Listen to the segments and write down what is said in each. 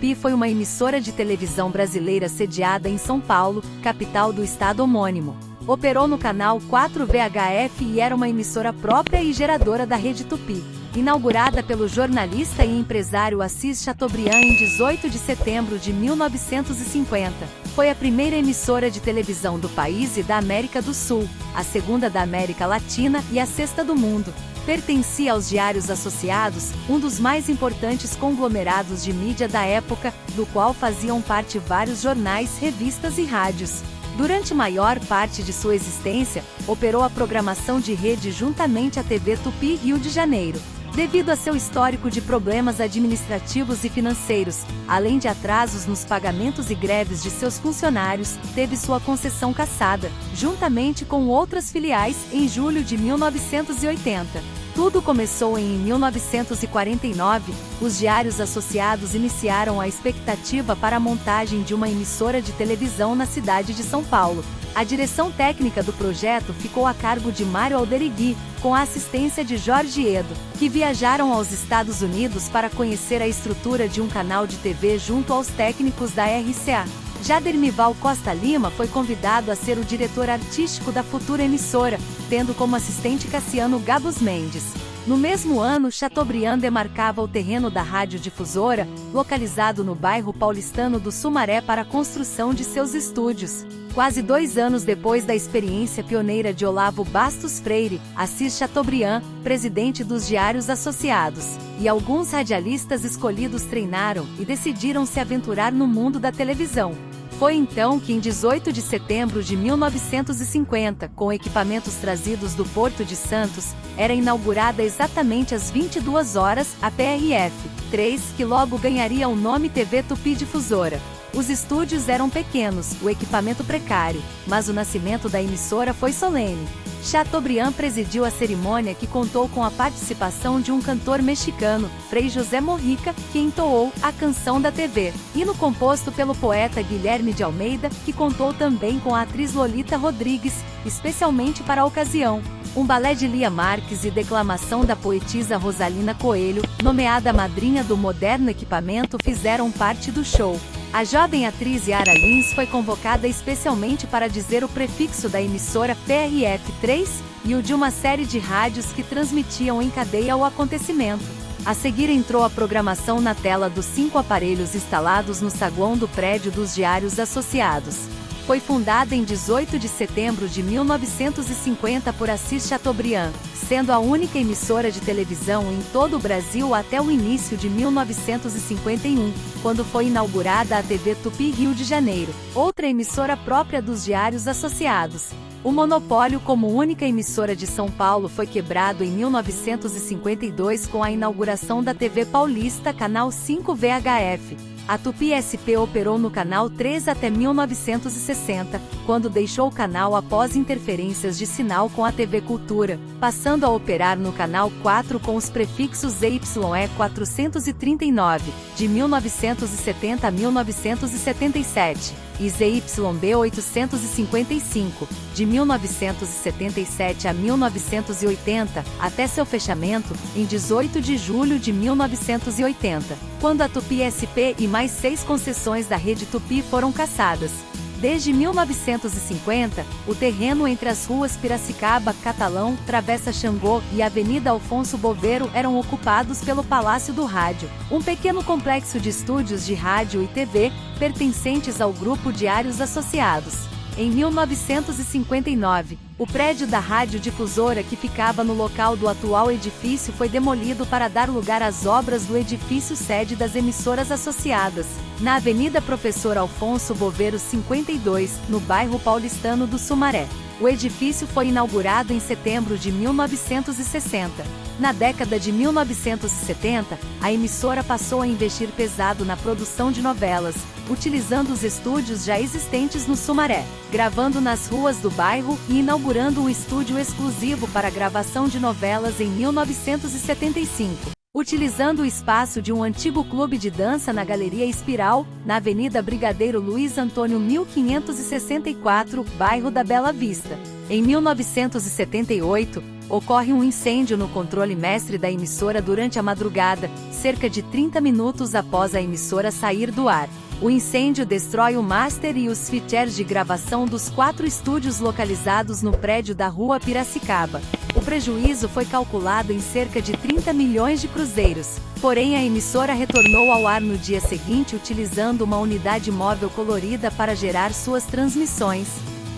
Tupi foi uma emissora de televisão brasileira sediada em São Paulo, capital do estado homônimo. Operou no canal 4 VHF e era uma emissora própria e geradora da Rede Tupi. Inaugurada pelo jornalista e empresário Assis Chateaubriand em 18 de setembro de 1950, foi a primeira emissora de televisão do país e da América do Sul, a segunda da América Latina e a sexta do mundo. Pertencia aos Diários Associados, um dos mais importantes conglomerados de mídia da época, do qual faziam parte vários jornais, revistas e rádios. Durante maior parte de sua existência, operou a programação de rede juntamente à TV Tupi Rio de Janeiro. Devido a seu histórico de problemas administrativos e financeiros, além de atrasos nos pagamentos e greves de seus funcionários, teve sua concessão cassada, juntamente com outras filiais, em julho de 1980. Tudo começou em 1949, os Diários Associados iniciaram a expectativa para a montagem de uma emissora de televisão na cidade de São Paulo. A direção técnica do projeto ficou a cargo de Mário Alderigui, com a assistência de Jorge Edo, que viajaram aos Estados Unidos para conhecer a estrutura de um canal de TV junto aos técnicos da RCA. Já Dermival Costa Lima foi convidado a ser o diretor artístico da futura emissora, tendo como assistente Cassiano Gabus Mendes. No mesmo ano, Chateaubriand demarcava o terreno da radiodifusora, localizado no bairro paulistano do Sumaré, para a construção de seus estúdios. Quase 2 anos depois da experiência pioneira de Olavo Bastos Freire, Assis Chateaubriand, presidente dos Diários Associados, e alguns radialistas escolhidos treinaram e decidiram se aventurar no mundo da televisão. Foi então que, em 18 de setembro de 1950, com equipamentos trazidos do Porto de Santos, era inaugurada exatamente às 22 horas a PRF-3, que logo ganharia o nome TV Tupi Difusora. Os estúdios eram pequenos, o equipamento precário, mas o nascimento da emissora foi solene. Chateaubriand presidiu a cerimônia, que contou com a participação de um cantor mexicano, Frei José Morrica, que entoou a Canção da TV, hino composto pelo poeta Guilherme de Almeida, que contou também com a atriz Lolita Rodrigues, especialmente para a ocasião. Um balé de Lia Marques e declamação da poetisa Rosalina Coelho, nomeada madrinha do moderno equipamento, fizeram parte do show. A jovem atriz Yara Lins foi convocada especialmente para dizer o prefixo da emissora PRF-3 e o de uma série de rádios que transmitiam em cadeia o acontecimento. A seguir entrou a programação na tela dos 5 aparelhos instalados no saguão do prédio dos Diários Associados. Foi fundada em 18 de setembro de 1950 por Assis Chateaubriand, sendo a única emissora de televisão em todo o Brasil até o início de 1951, quando foi inaugurada a TV Tupi Rio de Janeiro, outra emissora própria dos Diários Associados. O monopólio como única emissora de São Paulo foi quebrado em 1952 com a inauguração da TV Paulista Canal 5 VHF. A Tupi SP operou no Canal 3 até 1960, quando deixou o canal após interferências de sinal com a TV Cultura, passando a operar no Canal 4 com os prefixos ZYE439, de 1970 a 1977, e ZYB855, de 1977 a 1980, até seu fechamento, em 18 de julho de 1980, quando a Tupi SP e mais 6 concessões da Rede Tupi foram cassadas. Desde 1950, o terreno entre as ruas Piracicaba, Catalão, Travessa Xangô e Avenida Alfonso Bovero eram ocupados pelo Palácio do Rádio, um pequeno complexo de estúdios de rádio e TV, pertencentes ao Grupo Diários Associados. Em 1959, o prédio da radiodifusora, que ficava no local do atual edifício, foi demolido para dar lugar às obras do edifício sede das emissoras associadas, na Avenida Professor Alfonso Bovero 52, no bairro paulistano do Sumaré. O edifício foi inaugurado em setembro de 1960. Na década de 1970, a emissora passou a investir pesado na produção de novelas, utilizando os estúdios já existentes no Sumaré, gravando nas ruas do bairro e inaugurando um estúdio exclusivo para a gravação de novelas em 1975. Utilizando o espaço de um antigo clube de dança na Galeria Espiral, na Avenida Brigadeiro Luiz Antônio 1564, bairro da Bela Vista. Em 1978, ocorre um incêndio no controle mestre da emissora durante a madrugada, cerca de 30 minutos após a emissora sair do ar. O incêndio destrói o master e os ficheiros de gravação dos 4 estúdios localizados no prédio da Rua Piracicaba. O prejuízo foi calculado em cerca de 30 milhões de cruzeiros. Porém, a emissora retornou ao ar no dia seguinte utilizando uma unidade móvel colorida para gerar suas transmissões.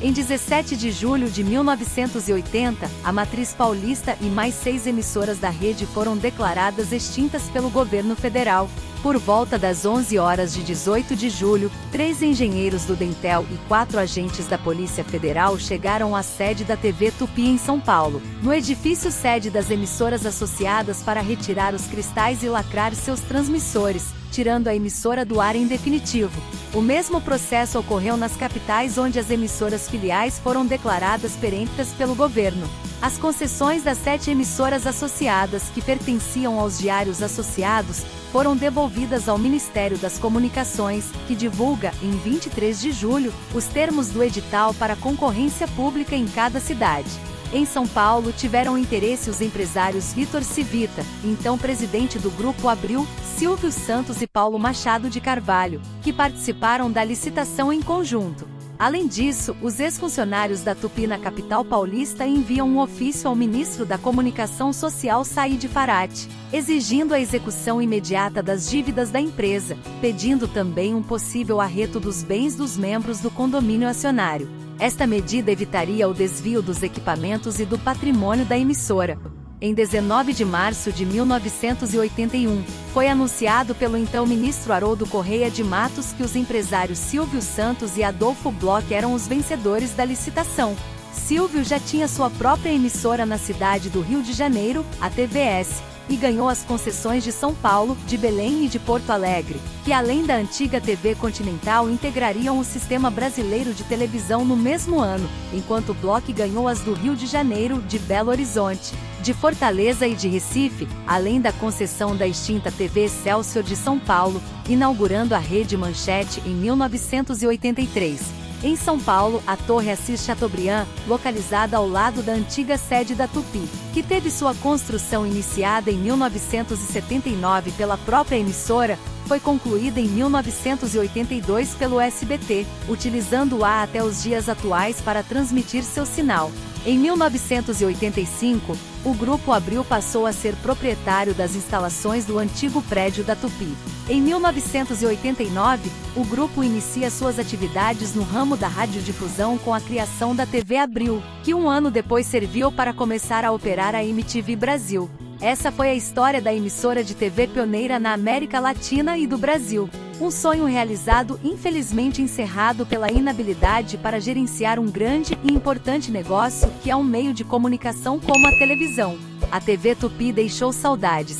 Em 17 de julho de 1980, a Matriz Paulista e mais 6 emissoras da rede foram declaradas extintas pelo governo federal. Por volta das 11 horas de 18 de julho, 3 engenheiros do Dentel e 4 agentes da Polícia Federal chegaram à sede da TV Tupi em São Paulo, no edifício sede das emissoras associadas para retirar os cristais e lacrar seus transmissores, tirando a emissora do ar em definitivo. O mesmo processo ocorreu nas capitais onde as emissoras filiais foram declaradas peremptas pelo governo. As concessões das 7 emissoras associadas que pertenciam aos diários associados foram devolvidas ao Ministério das Comunicações, que divulga, em 23 de julho, os termos do edital para concorrência pública em cada cidade. Em São Paulo tiveram interesse os empresários Vitor Civita, então presidente do Grupo Abril, Silvio Santos e Paulo Machado de Carvalho, que participaram da licitação em conjunto. Além disso, os ex-funcionários da Tupi na capital paulista enviam um ofício ao ministro da Comunicação Social Said Farati, exigindo a execução imediata das dívidas da empresa, pedindo também um possível arreto dos bens dos membros do condomínio acionário. Esta medida evitaria o desvio dos equipamentos e do patrimônio da emissora. Em 19 de março de 1981, foi anunciado pelo então ministro Haroldo Correia de Matos que os empresários Silvio Santos e Adolfo Bloch eram os vencedores da licitação. Silvio já tinha sua própria emissora na cidade do Rio de Janeiro, a TVS, e ganhou as concessões de São Paulo, de Belém e de Porto Alegre, que além da antiga TV Continental integrariam o sistema brasileiro de televisão no mesmo ano, enquanto Bloch ganhou as do Rio de Janeiro, de Belo Horizonte, de Fortaleza e de Recife, além da concessão da extinta TV Excelsior de São Paulo, inaugurando a Rede Manchete em 1983. Em São Paulo, a Torre Assis Chateaubriand, localizada ao lado da antiga sede da Tupi, que teve sua construção iniciada em 1979 pela própria emissora, foi concluída em 1982 pelo SBT, utilizando-a até os dias atuais para transmitir seu sinal. Em 1985, o Grupo Abril passou a ser proprietário das instalações do antigo prédio da Tupi. Em 1989, o grupo inicia suas atividades no ramo da radiodifusão com a criação da TV Abril, que um ano depois serviu para começar a operar a MTV Brasil. Essa foi a história da emissora de TV pioneira na América Latina e do Brasil. Um sonho realizado infelizmente encerrado pela inabilidade para gerenciar um grande e importante negócio que é um meio de comunicação como a televisão. A TV Tupi deixou saudades.